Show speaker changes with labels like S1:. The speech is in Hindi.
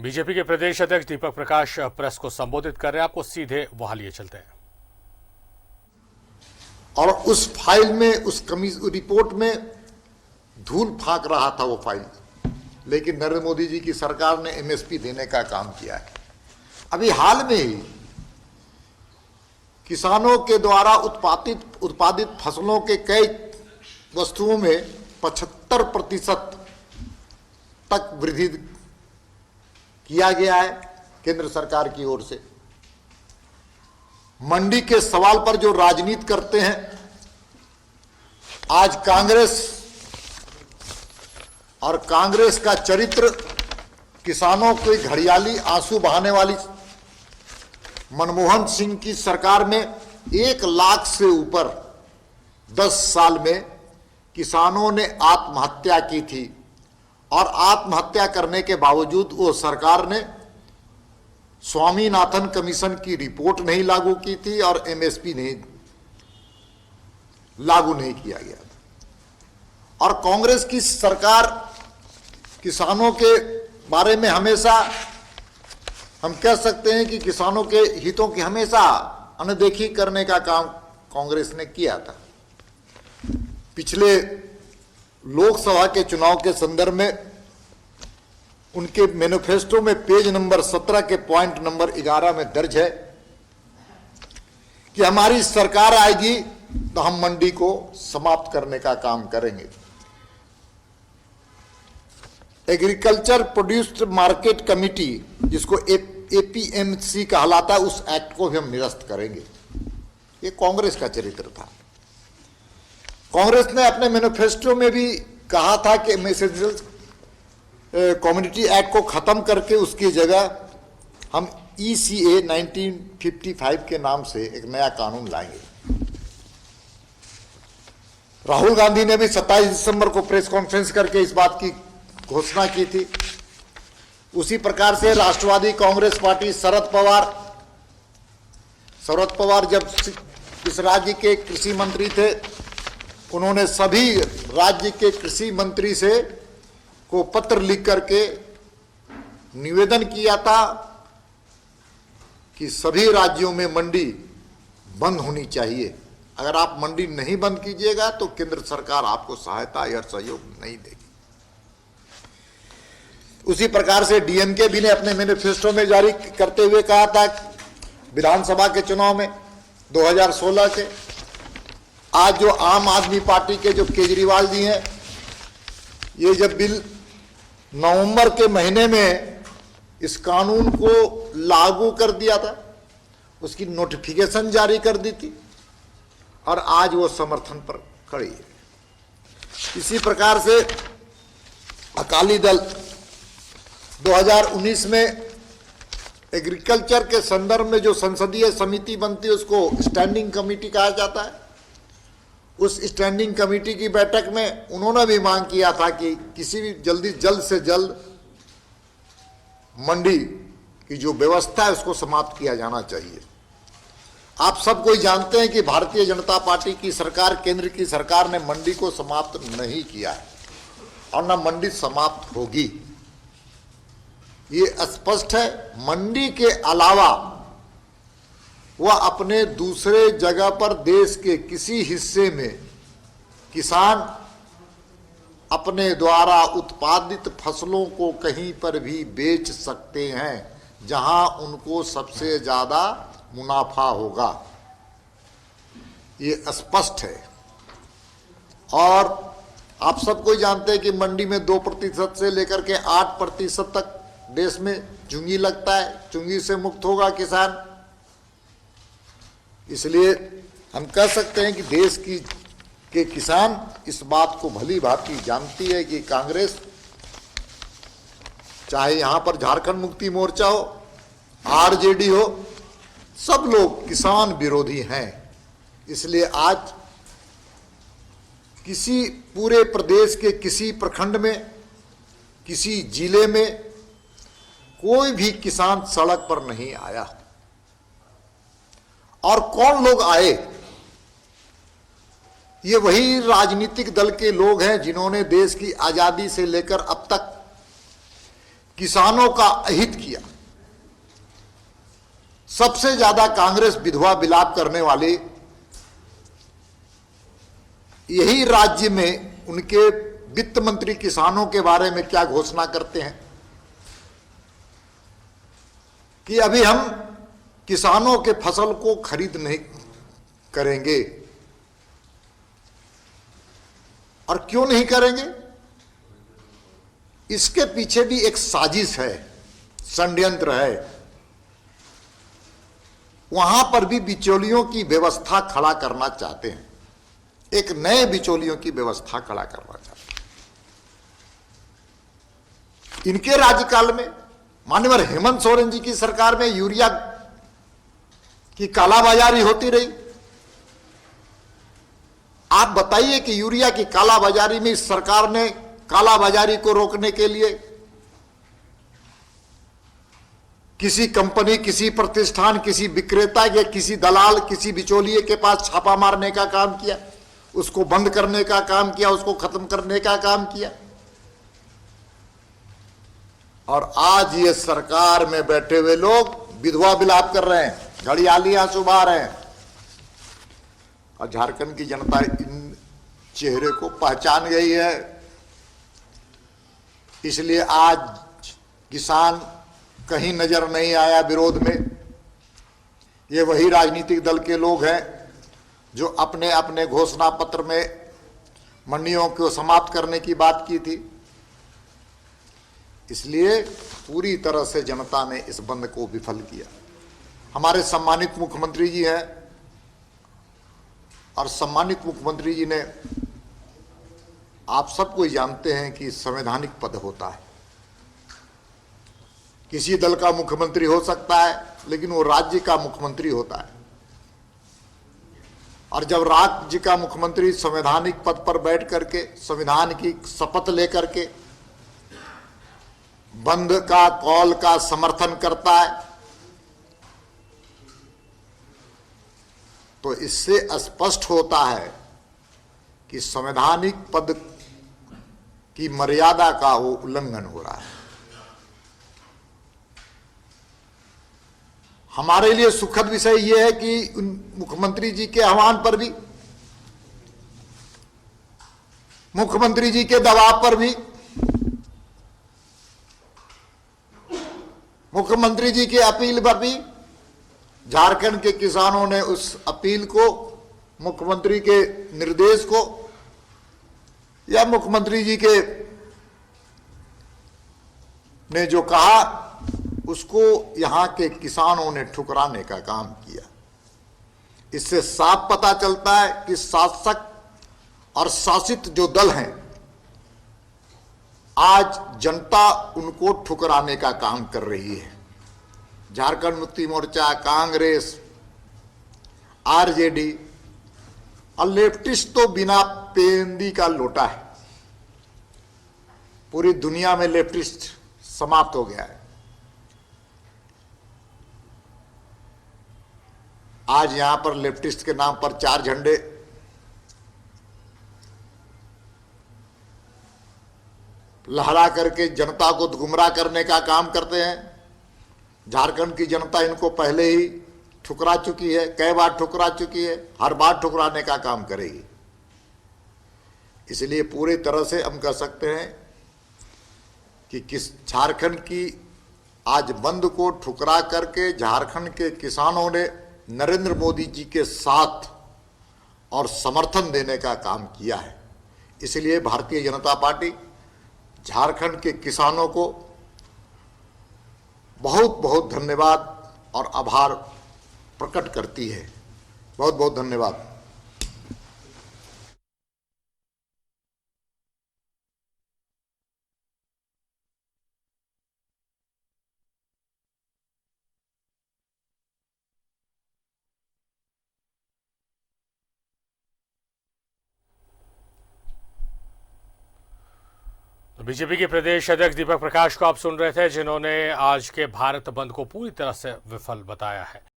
S1: बीजेपी के प्रदेश अध्यक्ष दीपक प्रकाश प्रेस को संबोधित कर रहे हैं। आपको सीधे वहां लिए चलते हैं।
S2: और उस फाइल में, उस रिपोर्ट में धूल फांक रहा था वो फाइल, लेकिन नरेंद्र मोदी जी की सरकार ने एमएसपी देने का काम किया है। अभी हाल में ही किसानों के द्वारा उत्पादित फसलों के कई वस्तुओं में 75% तक वृद्धि किया गया है केंद्र सरकार की ओर से। मंडी के सवाल पर जो राजनीति करते हैं, आज कांग्रेस का चरित्र किसानों के घड़ियाली आंसू बहाने वाली मनमोहन सिंह की सरकार में 1 लाख से ऊपर 10 साल में किसानों ने आत्महत्या की थी, और आत्महत्या करने के बावजूद वो सरकार ने स्वामीनाथन कमीशन की रिपोर्ट नहीं लागू की थी और एमएसपी नहीं लागू नहीं किया गया था। और कांग्रेस की सरकार किसानों के बारे में हमेशा, हम कह सकते हैं कि किसानों के हितों की हमेशा अनदेखी करने का काम कांग्रेस ने किया था। पिछले लोकसभा के चुनाव के संदर्भ में उनके मैनिफेस्टो में पेज नंबर 17 के पॉइंट नंबर 11 में दर्ज है कि हमारी सरकार आएगी तो हम मंडी को समाप्त करने का काम करेंगे। एग्रीकल्चर प्रोड्यूस्ड मार्केट कमिटी, जिसको एपीएमसी कहलाता है, उस एक्ट को भी हम निरस्त करेंगे। ये कांग्रेस का चरित्र था। कांग्रेस ने अपने मैनिफेस्टो में भी कहा था कि मैसेजियल कम्युनिटी एक्ट को खत्म करके उसकी जगह हम ECA 1955 के नाम से एक नया कानून लाएंगे। राहुल गांधी ने भी 27 दिसंबर को प्रेस कॉन्फ्रेंस करके इस बात की घोषणा की थी। उसी प्रकार से राष्ट्रवादी कांग्रेस पार्टी शरद पवार जब इस राज्य के कृषि मंत्री थे, उन्होंने सभी राज्य के कृषि मंत्री से को पत्र लिख करके निवेदन किया था कि सभी राज्यों में मंडी बंद होनी चाहिए। अगर आप मंडी नहीं बंद कीजिएगा तो केंद्र सरकार आपको सहायता या सहयोग नहीं देगी। उसी प्रकार से डीएमके भी ने अपने मैनिफेस्टो में जारी करते हुए कहा था, विधानसभा के चुनाव में 2016 के, आज जो आम आदमी पार्टी के जो केजरीवाल जी हैं, ये जब बिल नवंबर के महीने में इस कानून को लागू कर दिया था, उसकी नोटिफिकेशन जारी कर दी थी, और आज वो समर्थन पर खड़ी है। इसी प्रकार से अकाली दल 2019 में एग्रीकल्चर के संदर्भ में जो संसदीय समिति बनती है, उसको स्टैंडिंग कमेटी कहा जाता है। उस स्टैंडिंग कमेटी की बैठक में उन्होंने भी मांग किया था कि किसी भी जल्द से जल्द मंडी की जो व्यवस्था है उसको समाप्त किया जाना चाहिए। आप सब कोई जानते हैं कि भारतीय जनता पार्टी की सरकार, केंद्र की सरकार ने मंडी को समाप्त नहीं किया है और न मंडी समाप्त होगी। ये स्पष्ट है। मंडी के अलावा वह अपने दूसरे जगह पर देश के किसी हिस्से में किसान अपने द्वारा उत्पादित फसलों को कहीं पर भी बेच सकते हैं जहां उनको सबसे ज्यादा मुनाफा होगा। ये स्पष्ट है। और आप सबको जानते हैं कि मंडी में 2% से लेकर के 8% तक देश में चुंगी लगता है। चुंगी से मुक्त होगा किसान। इसलिए हम कह सकते हैं कि देश के किसान इस बात को भली भांति जानती है कि कांग्रेस, चाहे यहां पर झारखंड मुक्ति मोर्चा हो, आरजेडी हो, सब लोग किसान विरोधी हैं। इसलिए आज किसी पूरे प्रदेश के किसी प्रखंड में, किसी जिले में कोई भी किसान सड़क पर नहीं आया। और कौन लोग आए? ये वही राजनीतिक दल के लोग हैं जिन्होंने देश की आजादी से लेकर अब तक किसानों का अहित किया। सबसे ज्यादा कांग्रेस विधवा विलाप करने वाले यही राज्य में उनके वित्त मंत्री किसानों के बारे में क्या घोषणा करते हैं कि अभी हम किसानों के फसल को खरीद नहीं करेंगे। और क्यों नहीं करेंगे? इसके पीछे भी एक साजिश है, षड्यंत्र है। वहां पर भी बिचौलियों की व्यवस्था खड़ा करना चाहते हैं, एक नए बिचौलियों की व्यवस्था खड़ा करना चाहते हैं। इनके राज्यकाल में माननीय हेमंत सोरेन जी की सरकार में यूरिया की कालाबाजारी होती रही। आप बताइए कि यूरिया की कालाबाजारी में इस सरकार ने कालाबाजारी को रोकने के लिए किसी कंपनी, किसी प्रतिष्ठान, किसी विक्रेता या किसी दलाल, किसी बिचौलिए के पास छापा मारने का काम किया, उसको बंद करने का काम किया, उसको खत्म करने का काम किया। और आज ये सरकार में बैठे हुए लोग विधवा विलाप कर रहे हैं, घड़ियाली आंसू बहा रहे हैं। और झारखंड की जनता इन चेहरे को पहचान गई है। इसलिए आज किसान कहीं नजर नहीं आया विरोध में। ये वही राजनीतिक दल के लोग हैं जो अपने अपने घोषणा पत्र में मंडियों को समाप्त करने की बात की थी। इसलिए पूरी तरह से जनता ने इस बंद को विफल किया। हमारे सम्मानित मुख्यमंत्री जी हैं और सम्मानित मुख्यमंत्री जी ने, आप सब कोई जानते हैं कि संवैधानिक पद होता है। किसी दल का मुख्यमंत्री हो सकता है लेकिन वो राज्य का मुख्यमंत्री होता है। और जब राज्य का मुख्यमंत्री संवैधानिक पद पर बैठ करके संविधान की शपथ लेकर के बंद का कॉल का समर्थन करता है तो इससे स्पष्ट होता है कि संवैधानिक पद की मर्यादा का वो उल्लंघन हो रहा है। हमारे लिए सुखद विषय यह है कि उन मुख्यमंत्री जी के आह्वान पर भी, मुख्यमंत्री जी के दबाव पर भी, मुख्यमंत्री जी की अपील पर भी झारखंड के किसानों ने उस अपील को, मुख्यमंत्री के निर्देश को या मुख्यमंत्री जी के ने जो कहा उसको यहां के किसानों ने ठुकराने का काम किया। इससे साफ पता चलता है कि शासक और शासित जो दल हैं आज जनता उनको ठुकराने का काम कर रही है। झारखंड मुक्ति मोर्चा, कांग्रेस, आरजेडी और लेफ्टिस्ट तो बिना पेंदी का लोटा है। पूरी दुनिया में लेफ्टिस्ट समाप्त हो गया है। आज यहां पर लेफ्टिस्ट के नाम पर 4 झंडे लहरा करके जनता को गुमराह करने का काम करते हैं। झारखंड की जनता इनको पहले ही ठुकरा चुकी है, कई बार ठुकरा चुकी है, हर बार ठुकराने का काम करेगी। इसलिए पूरी तरह से हम कह सकते हैं कि किस झारखंड की आज बंद को ठुकरा करके झारखंड के किसानों ने नरेंद्र मोदी जी के साथ और समर्थन देने का काम किया है। इसलिए भारतीय जनता पार्टी झारखंड के किसानों को बहुत बहुत धन्यवाद और आभार प्रकट करती है। बहुत बहुत धन्यवाद।
S1: बीजेपी के प्रदेश अध्यक्ष दीपक प्रकाश को आप सुन रहे थे, जिन्होंने आज के भारत बंद को पूरी तरह से विफल बताया है।